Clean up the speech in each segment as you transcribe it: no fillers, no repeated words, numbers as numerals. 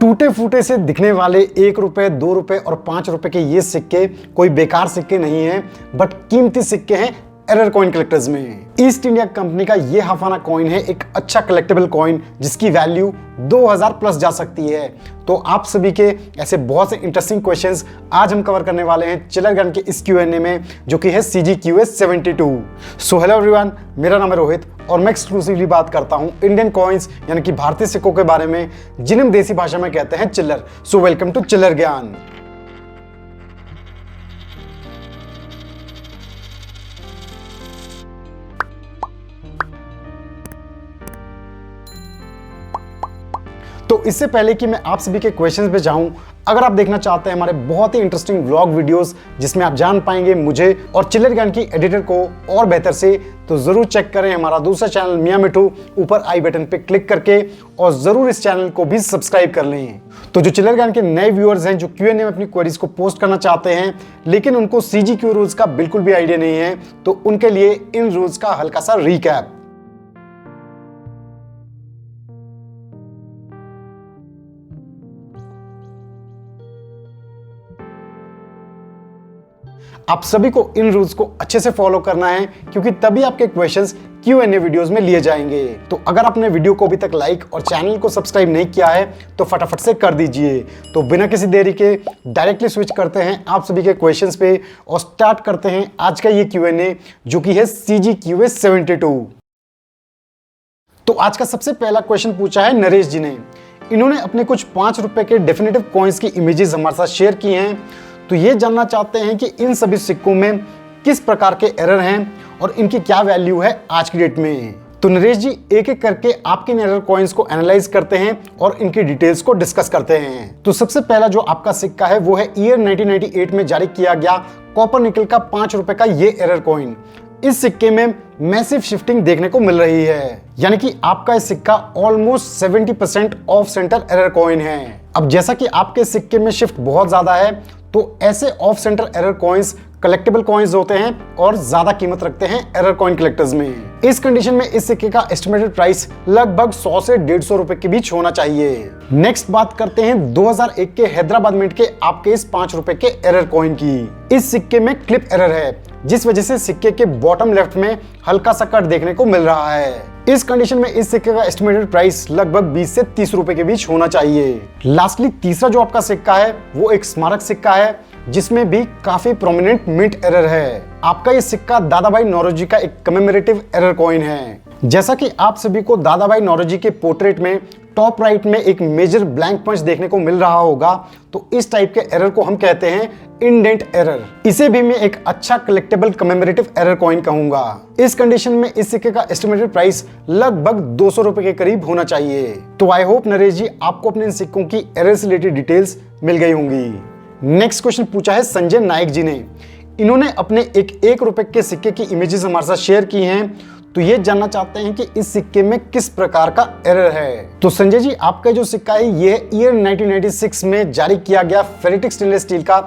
टूटे फूटे से दिखने वाले 1 रुपए, 2 रुपए और 5 रुपए के ये सिक्के कोई बेकार सिक्के नहीं हैं, बट कीमती सिक्के हैं एरर कॉइन कलेक्टर्स में। ईस्ट इंडिया कंपनी का ये हाफाना कॉइन है एक अच्छा कलेक्टेबल कॉइन जिसकी वैल्यू 2000 प्लस जा सकती है। तो आप सभी के ऐसे बहुत से इंटरेस्टिंग क्वेश्चंस आज हम कवर करने वाले हैं चिलर गन के इस Q&A में, जो कि है CGQS72। सो हेलो एवरीवन, मेरा नाम है रोहित और मैं एक्सक्लूसिवली बात करता हूं इंडियन कॉइन्स यानी कि भारतीय सिक्कों के बारे में, जिन्हें हम देसी भाषा में कहते हैं चिल्लर। सो वेलकम टू चिल्लर ज्ञान। तो इससे पहले कि मैं आप सभी के क्वेश्चंस पे जाऊं, अगर आप देखना चाहते हैं हमारे बहुत ही इंटरेस्टिंग व्लॉग वीडियोस जिसमें आप जान पाएंगे मुझे और चिल्लर ज्ञान की एडिटर को और बेहतर से, तो जरूर चेक करें हमारा दूसरा चैनल मियां मिठू ऊपर आई बटन पे क्लिक करके, और जरूर इस चैनल को भी सब्सक्राइब कर लें। तो जो चिल्लर ज्ञान के नए व्यूअर्स हैं जो Q&A में अपनी क्वेरीज को पोस्ट करना चाहते हैं लेकिन उनको CGQ रूल्स का बिल्कुल भी आइडिया नहीं है, तो उनके लिए इन रूल्स का हल्का सा रीकैप। आप सभी को इन रूल्स को अच्छे से फॉलो करना है, क्योंकि तभी आपके क्वेश्चंस Q&A वीडियोस में लिए जाएंगे। तो अगर आपने वीडियो को अभी तक लाइक और चैनल को सब्सक्राइब नहीं किया है तो फटाफट से कर दीजिए। तो बिना किसी देरी के डायरेक्टली स्विच करते हैं आप सभी के क्वेश्चंस पे और स्टार्ट करते हैं आज का ये Q&A, जो कि है CGQS72। तो आज का सबसे पहला क्वेश्चन पूछा है नरेश जी ने। इन्होंने अपने कुछ 5 रुपए के डेफिनेटिव कॉइन्स की इमेजेस हमारे साथ शेयर की हैं। तो ये जानना चाहते हैं कि इन सभी सिक्कों में किस प्रकार के एरर हैं और इनकी क्या वैल्यू है आज की डेट में। तो नरेश जी एक एक करके आपके एरर कॉइन्स को एनालाइज करते हैं और इनकी डिटेल्स को डिस्कस करते हैं। तो सबसे पहला जो आपका सिक्का है वो है ईयर 1998 में जारी किया गया कॉपर निकल का 5 रुपए का ये एरर कॉइन। इस सिक्के में मैसिव शिफ्टिंग देखने को मिल रही है, यानी कि आपका इस सिक्का almost 70% of centre error coin है। अब जैसा कि आपके सिक्के में शिफ्ट बहुत ज्यादा है, तो ऐसे of centre error coins collectable coins होते हैं और ज्यादा कीमत रखते हैं एरर कॉइन कलेक्टर्स में। इस कंडीशन में इस सिक्के का एस्टिमेटेड प्राइस लगभग 100 से 150 रुपए के बीच होना चाहिए। नेक्स्ट बात करते हैं 2001 के हैदराबाद मिंट के आपके इस 5 रुपए के एरर कॉइन की। इस सिक्के में क्लिप एरर है, जिस वजह से सिक्के के बॉटम लेफ्ट में हल्का सा कट देखने को मिल रहा है। इस कंडीशन में इस सिक्के का एस्टिमेटेड प्राइस लगभग 20 से 30 रुपए के बीच होना चाहिए। लास्टली तीसरा जो आपका सिक्का है वो एक स्मारक सिक्का है, जिसमें भी काफी प्रोमिनेंट मिंट एरर है। आपका ये सिक्का दादाभाई नौरोजी का एक कमेमोरेटिव एरर कॉइन है। जैसा कि आप सभी को दादाभाई नौरोजी के पोर्ट्रेट में टॉप राइट में एक मेजर ब्लैंक पंच देखने को मिल रहा होगा, तो इस टाइप के एरर को हम कहते हैं इंडेंट एरर। इसे भी मैं एक अच्छा कलेक्टेबल कमेमोरेटिव एरर कॉइन कहूंगा। इस कंडीशन में इस सिक्के का एस्टिमेटेड प्राइस लगभग 200 रुपए के करीब होना चाहिए। तो आई होप नरेश जी आपको अपने इन सिक्कों की एरर से रिलेटेड डिटेल्स मिल गई होंगी। नेक्स्ट क्वेश्चन पूछा है संजय नायक जी ने। इन्होंने अपने एक 1 रुपए के सिक्के की इमेजेस हमारे साथ शेयर की हैं। तो ये जानना चाहते हैं कि इस सिक्के में किस प्रकार का एरर है। तो संजय जी आपका जो सिक्का है ये ईयर 1996 में जारी किया गया फेरेटिक स्टेनलेस स्टील का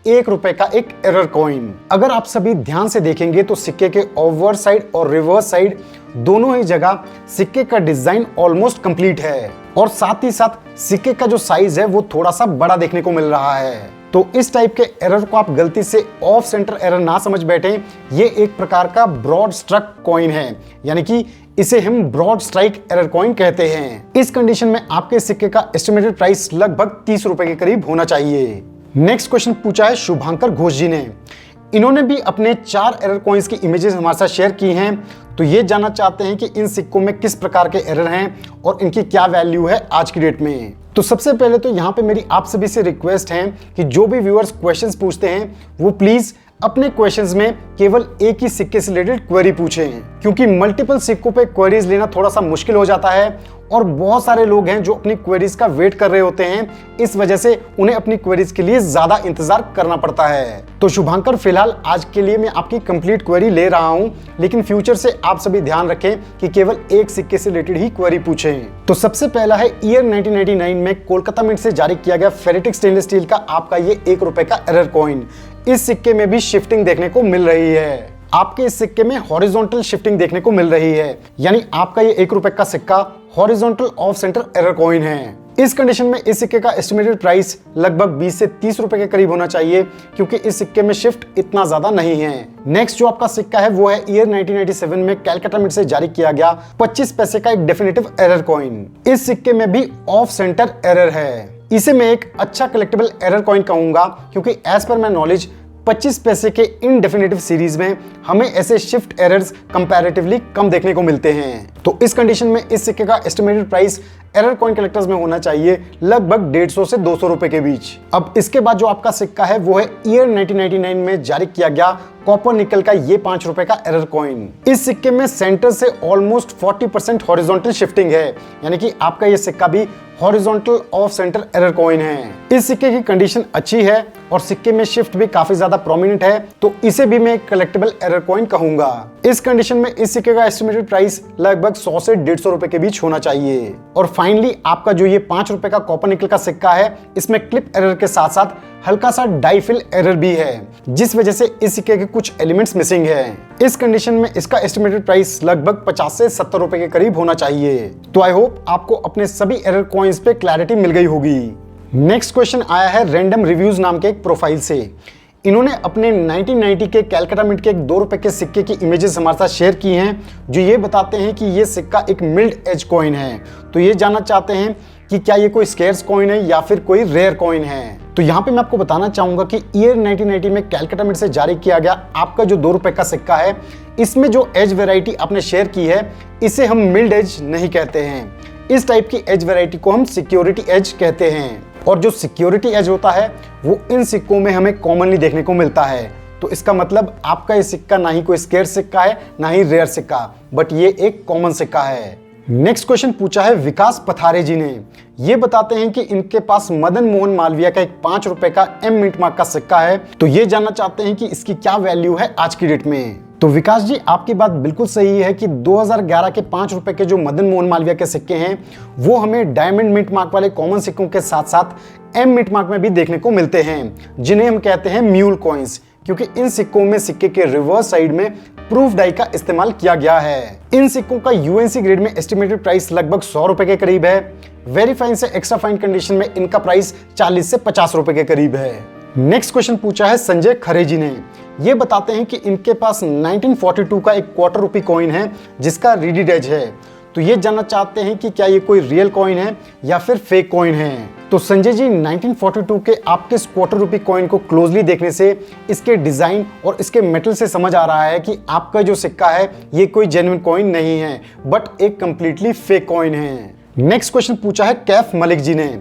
1 रुपए का एक एरर कॉइन। अगर आप सभी ध्यान से देखेंगे तो सिक्के के ओवर साइड और रिवर्स साइड दोनों ही जगह सिक्के का डिजाइन ऑलमोस्ट कंप्लीट है, और साथ ही साथ सिक्के का जो साइज है वो थोड़ा सा बड़ा देखने को मिल रहा है। तो इस टाइप के एरर को आप गलती से ऑफ सेंटर एरर ना समझ बैठें। ये एक प्रकार का ब्रॉड स्ट्रक कॉइन है, यानी कि इसे हम ब्रॉड स्ट्राइक एरर कॉइन कहते हैं। इस कंडीशन में आपके सिक्के का एस्टिमेटेड प्राइस लगभग 30 रुपए के करीब होना चाहिए। नेक्स्ट क्वेश्चन पूछा है शुभांकर घोष जी ने। इन्होंने भी अपने 4 एरर कॉइन्स की इमेजेस हमारे साथ शेयर की हैं। तो ये जानना चाहते हैं कि इन सिक्कों में किस प्रकार के एरर हैं और इनकी क्या वैल्यू है आज की डेट में। तो सबसे पहले तो यहाँ पे मेरी आप सभी से रिक्वेस्ट है कि जो भी व्यूअर्स क्वेश्चंस पूछते हैं वो प्लीज अपने क्वेश्चंस में केवल एक ही सिक्के से रिलेटेड क्वेरी पूछें, क्योंकि मल्टीपल सिक्कों पे क्वेरीज लेना थोड़ा सा मुश्किल हो जाता है और बहुत सारे लोग हैं जो अपनी क्वेरीज का वेट कर रहे होते हैं। इस वजह से उन्हें अपनी क्वेरीज के लिए ज्यादा इंतजार करना पड़ता है। तो शुभांकर फिलहाल आज के लिए मैं आपकी कंप्लीट क्वेरी ले रहा हूं, लेकिन फ्यूचर से आप सभी ध्यान रखें कि केवल एक सिक्के से रिलेटेड ही क्वेरी पूछें। तो सबसे पहला है ईयर 1999 में कोलकाता मिंट से जारी किया गया फेरेटिक स्टेनलेस स्टील का आपका ये 1 रुपए का एरर कॉइन। इस सिक्के में भी शिफ्टिंग देखने को मिल रही है। आपके इस सिक्के में हॉरिजॉन्टल शिफ्टिंग देखने को मिल रही है, यानी आपका ये 1 रुपए का सिक्का horizontal of centre error coin है। इस कंडीशन में इस सिक्के का एस्टिमेटेड प्राइस लगभग 20 से 30 रुपए के करीब होना चाहिए, क्योंकि इस सिक्के में शिफ्ट इतना ज्यादा नहीं है। नेक्स्ट जो आपका सिक्का है वो है ईयर 1997 में कैलकाटा मिंट से जारी किया गया 25 पैसे का एक डेफिनेटिव एरर कॉइन। इस सिक्के में भी ऑफ सेंटर एरर है। इसे मैं एक अच्छा कलेक्टेबल एरर कॉइन कहूंगा, क्योंकि एज पर माय नॉलेज 25 पैसे के इनडेफिनेटिव सीरीज में हमें ऐसे शिफ्ट एरर्स कंपैरेटिवली कम देखने को मिलते हैं। तो इस कंडीशन में इस सिक्के का estimated price error coin collectors में होना चाहिए लगभग 150 से 200 रुपए के बीच। अब इसके बाद जो आपका सिक्का है वो है ईयर 1999 में जारी किया गया कॉपर निकल का ये 5 रुपए का एरर कॉइन। इस सिक्के में सेंटर से ऑलमोस्ट 40% हॉरिजॉन्टल शिफ्टिंग है, यानी कि आपका ये सिक्का भी horizontal of centre error coin है। इस सिक्के की कंडीशन अच्छी है और सिक्के में शिफ्ट भी काफी ज्यादा प्रोमिनेंट है, तो इसे भी मैं एक कलेक्टेबल एरर कॉइन कहूंगा। इस कंडीशन में इस सिक्के का एस्टिमेटेड प्राइस लगभग 100 से 150 रुपए के बीच होना चाहिए। और फाइनली आपका जो ये 5 रुपए का कॉपर निकल का सिक्का है, इसमें क्लिप एरर के साथ साथ हल्का सा डाईफिल एरर भी है, जिस वजह से इस सिक्के के कुछ एलिमेंट्स मिसिंग है। इस कंडीशन में इसका एस्टिमेटेड प्राइस लगभग 50 से 70 रुपए के करीब होना चाहिए। तो आई होप आपको अपने सभी एरर कॉइन्स पे क्लैरिटी मिल गई होगी। नेक्स्ट क्वेश्चन आया है रैंडम रिव्यूज नाम के एक प्रोफाइल से। इन्होंने अपने 1990 के कैलकाटा मिंट के एक 2 रुपए के सिक्के की इमेजेस हमारे साथ शेयर की हैं, जो ये बताते हैं कि ये सिक्का एक मिल्ड एज कॉइन है। तो ये जानना चाहते हैं कि क्या ये कोई स्केर्स कॉइन है या फिर कोई रेयर कॉइन है। तो यहाँ पे मैं आपको बताना चाहूंगा कि ईयर 1990 में कैलकाटा मिंट से जारी किया गया आपका जो 2 रुपए का सिक्का है, इसमें जो एज वेराइटी आपने शेयर की है, इसे हम मिल्ड एज नहीं कहते हैं। इस टाइप की एज वेराइटी को हम सिक्योरिटी एज कहते हैं। और जो सिक्योरिटी एज होता है वो इन सिक्कों में हमें कॉमनली देखने को मिलता है। तो इसका मतलब आपका ये सिक्का ना ही कोई स्केयर सिक्का है ना ही रेयर सिक्का, बट ये एक कॉमन सिक्का है। नेक्स्ट क्वेश्चन पूछा है विकास पथारे जी ने। ये बताते हैं कि इनके पास मदन मोहन मालवीय का एक 5 रुपए का एम मिंट मार्क का सिक्का है। तो ये जानना चाहते हैं कि इसकी क्या वैल्यू है आज की डेट में। तो विकास जी, आपकी बात बिल्कुल सही है कि 2011 के 5 रुपए के जो मदन मोहन मालवीय के सिक्के हैं, वो हमें डायमंड मिंट मार्क वाले कॉमन सिक्कों के साथ साथ एम मिंट मार्क में भी देखने को मिलते हैं, जिन्हें हम कहते हैं म्यूल कॉइन्स, क्योंकि इन सिक्कों में सिक्के के रिवर्स साइड में प्रूफ डाई का इस्तेमाल किया गया है। इन सिक्कों का यूएनसी ग्रेड में एस्टिमेटेड प्राइस लगभग 100 रुपए के करीब है। वेरी फाइन से एक्स्ट्रा फाइन कंडीशन में इनका प्राइस 40 से 50 रुपए के करीब है। नेक्स्ट क्वेश्चन पूछा है संजय खरे जी ने। ये बताते हैं कि इनके पास 1942 का एक क्वार्टर रुपी कॉइन है, जिसका रीडेड एज है। तो ये जानना चाहते हैं कि क्या ये कोई रियल कॉइन है या फिर फेक कॉइन है। तो संजय जी, 1942 के आपके इस क्वार्टर रुपी कॉइन को क्लोजली देखने से इसके डिजाइन और इसके मेटल से समझ आ रहा है कि आपका जो सिक्का है ये कोई जेन्युइन कॉइन नहीं है, बट एक कंप्लीटली फेक कॉइन है। नेक्स्ट क्वेश्चन पूछा है कैफ मलिक जी ने।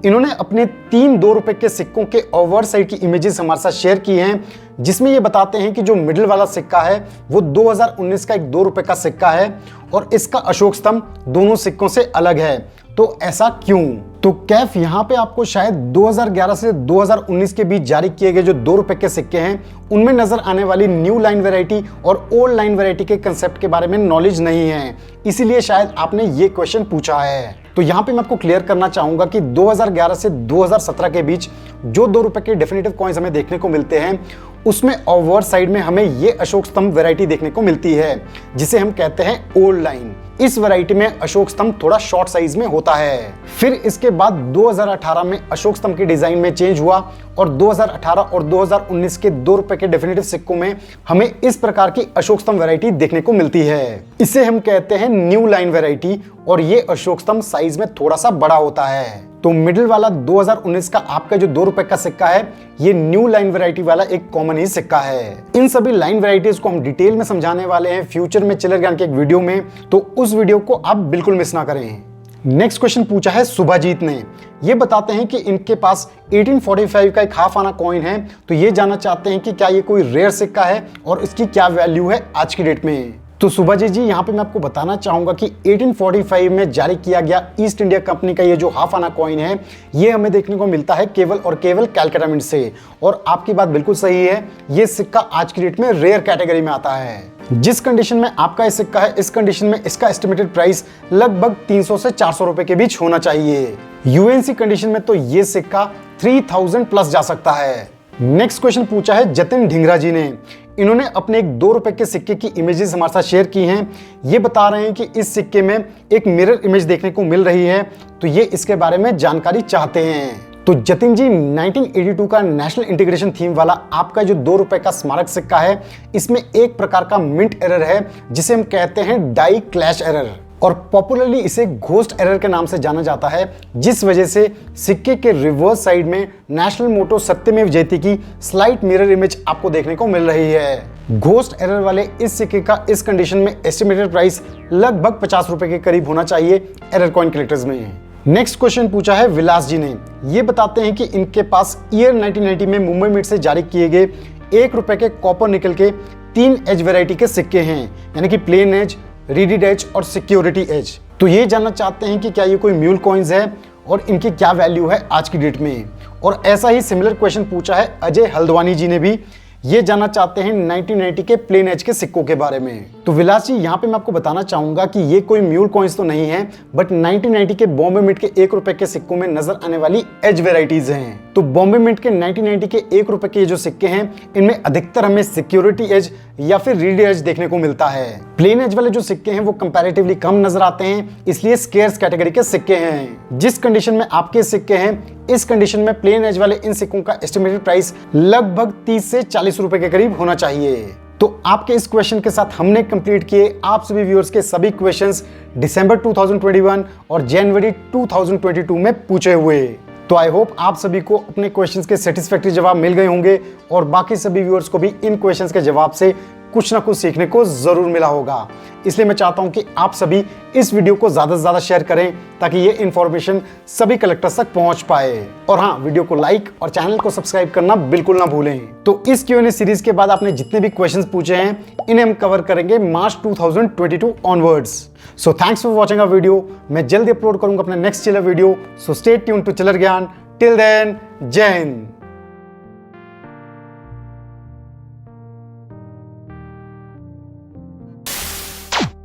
इन्होंने अपने 3 2 रुपए के सिक्कों के ओवर साइड की इमेजेस हमारे साथ शेयर की हैं, जिसमें ये बताते हैं कि जो मिडिल वाला सिक्का है वो 2019 का एक 2 रुपए का सिक्का है और इसका अशोक स्तंभ दोनों सिक्कों से अलग है। तो ऐसा क्यों? तो कैफ यहाँ पे आपको शायद 2011 से 2019 के बीच जारी किए गए जो 2 रुपए के सिक्के हैं, उनमें नजर आने वाली न्यू लाइन वैरायटी और ओल्ड लाइन वैरायटी के कंसेप्ट के बारे में नॉलेज नहीं है, इसीलिए शायद आपने ये क्वेश्चन पूछा है। तो यहाँ पे मैं आपको क्लियर करना चाहूंगा कि 2011 से 2017 के बीच जो 2 रुपए के डेफिनेटिव कॉइन्स हमें देखने को मिलते हैं, उसमें ओवर साइड में हमें ये अशोक स्तंभ वैरायटी देखने को मिलती है, जिसे हम कहते हैं ओल्ड लाइन। इस वैरायटी में अशोक स्तंभ थोड़ा शॉर्ट साइज में होता है। फिर इसके बाद 2018 में अशोक स्तंभ के डिजाइन में चेंज हुआ और 2018 और 2019 के 2 रुपए के डेफिनेटिव सिक्कों में हमें इस प्रकार की अशोक स्तंभ वैरायटी देखने को मिलती है। इसे हम कहते हैं न्यू लाइन वैरायटी और ये अशोक स्तंभ साइज में थोड़ा सा बड़ा होता है। तो मिडिल वाला 2019 का आपका जो 2 रुपए का सिक्का है, ये न्यू लाइन वैरायटी वाला एक कॉमन ही सिक्का है। इन सभी लाइन वैरायटीज को हम डिटेल में समझाने वाले हैं फ्यूचर में चिल्लर ज्ञान के एक वीडियो में, तो उस वीडियो को आप बिल्कुल मिस ना करें। नेक्स्ट क्वेश्चन पूछा है सुभाजीत ने। ये बताते हैं कि इनके पास 1845 का एक हाफ आना कॉइन है। तो ये जानना चाहते हैं कि क्या ये कोई रेयर सिक्का है और इसकी क्या वैल्यू है आज की डेट में। तो सुभाजी जी, यहाँ पे मैं आपको बताना चाहूंगा कि 1845 में जारी किया गया ईस्ट इंडिया कंपनी का ये जो हाफ आना कॉइन है, ये हमें देखने को मिलता है केवल और केवल कैलकाटा मिंट से। और आपकी बात बिल्कुल सही है, ये सिक्का आज की डेट में रेयर कैटेगरी में आता है। जिस कंडीशन में आपका ये सिक्का है, इस कंडीशन में इसका एस्टिमेटेड प्राइस लगभग 300 से 400 रुपए के बीच होना चाहिए। यूएनसी कंडीशन में तो ये सिक्का 3000 प्लस जा सकता है। नेक्स्ट क्वेश्चन पूछा है जतिन ढिंगरा जी ने। इन्होंने अपने एक 2 रुपए के सिक्के की इमेजेस हमारे साथ शेयर की हैं। ये बता रहे हैं कि इस सिक्के में एक मिरर इमेज देखने को मिल रही है, तो ये इसके बारे में जानकारी चाहते हैं। तो जतिन जी, 1982 का नेशनल इंटीग्रेशन थीम वाला आपका जो 2 रुपए का स्मारक सिक्का है, इसमें एक प्रकार का मिंट एरर है जिसे हम कहते हैं डाई क्लैश एरर, और पॉपुलरली इसे घोस्ट एरर के नाम से जाना जाता है, जिस वजह से सिक्के के रिवर्स साइड में नेशनल मोटो सत्यमेव जयते की स्लाइट मिरर इमेज आपको देखने को मिल रही है। घोस्ट एरर वाले इस सिक्के का इस कंडीशन में एस्टिमेटेड प्राइस लगभग 50 रुपए के करीब होना चाहिए एरर कॉइन कलेक्टर्स में। नेक्स्ट क्वेश्चन पूछा है विलास जी ने। ये बताते हैं कि इनके पास ईयर 1990 में मुंबई मिंट से जारी किए गए 1 रुपए के कॉपर निकल के 3 एज वेराइटी के सिक्के हैं, यानी कि प्लेन एज, रीडेड एज और सिक्योरिटी एज। तो ये जानना चाहते हैं कि क्या ये कोई म्यूल कॉइन्स है और इनकी क्या वैल्यू है आज की डेट में। और ऐसा ही सिमिलर क्वेश्चन पूछा है अजय हल्द्वानी जी ने भी। ये जानना चाहते हैं 1990 के प्लेन एज के सिक्कों के बारे में। तो विलास जी, यहाँ पे मैं आपको बताना चाहूंगा कि ये कोई म्यूल कॉइन्स तो नहीं है, बट 1990 के बॉम्बे मिंट के 1 रुपए के सिक्कों में नजर आने वाली एज वेराइटीज हैं। तो बॉम्बे मिंट के 1990 के 1 रुपए के जो सिक्के हैं, इनमें अधिकतर हमें सिक्योरिटी एज या फिर रीड एज देखने को मिलता है। प्लेन एज वाले जो सिक्के हैं वो कंपैरेटिवली कम नजर आते हैं, इसलिए स्केर्स कैटेगरी के सिक्के हैं। जिस कंडीशन में आपके सिक्के हैं, इस कंडीशन में प्लेन एज वाले इन सिक्कों का एस्टिमेटेड प्राइस लगभग 30 से 40 रुपए के करीब होना चाहिए। तो आपके इस क्वेश्चन के साथ हमने कंप्लीट किए आप सभी व्यूअर्स के सभी क्वेश्चंस दिसंबर 2021 और जनवरी 2022 में पूछे हुए। तो आई होप आप सभी को अपने क्वेश्चंस के सेटिस्फैक्टरी जवाब मिल गए होंगे और बाकी सभी व्यूअर्स को भी इन क्वेश्चंस के जवाब से कुछ ना कुछ सीखने को जरूर मिला होगा। इसलिए मैं चाहता हूं कि आप सभी इस वीडियो को ज्यादा से ज्यादा शेयर करें ताकि ये इंफॉर्मेशन सभी कलेक्टर्स तक पहुंच पाए। और हाँ, वीडियो को लाइक और चैनल को सब्सक्राइब करना बिल्कुल ना भूलें। तो इस Q&A सीरीज के बाद आपने जितने भी क्वेश्चंस पूछे हैं, इन्हें हम कवर करेंगे March 2022 onwards. So thanks for watching a video. मैं जल्दी अपलोड करूंगा अपना next chiller video. So stay tuned to chiller Gyan. Till then, जय हिंद।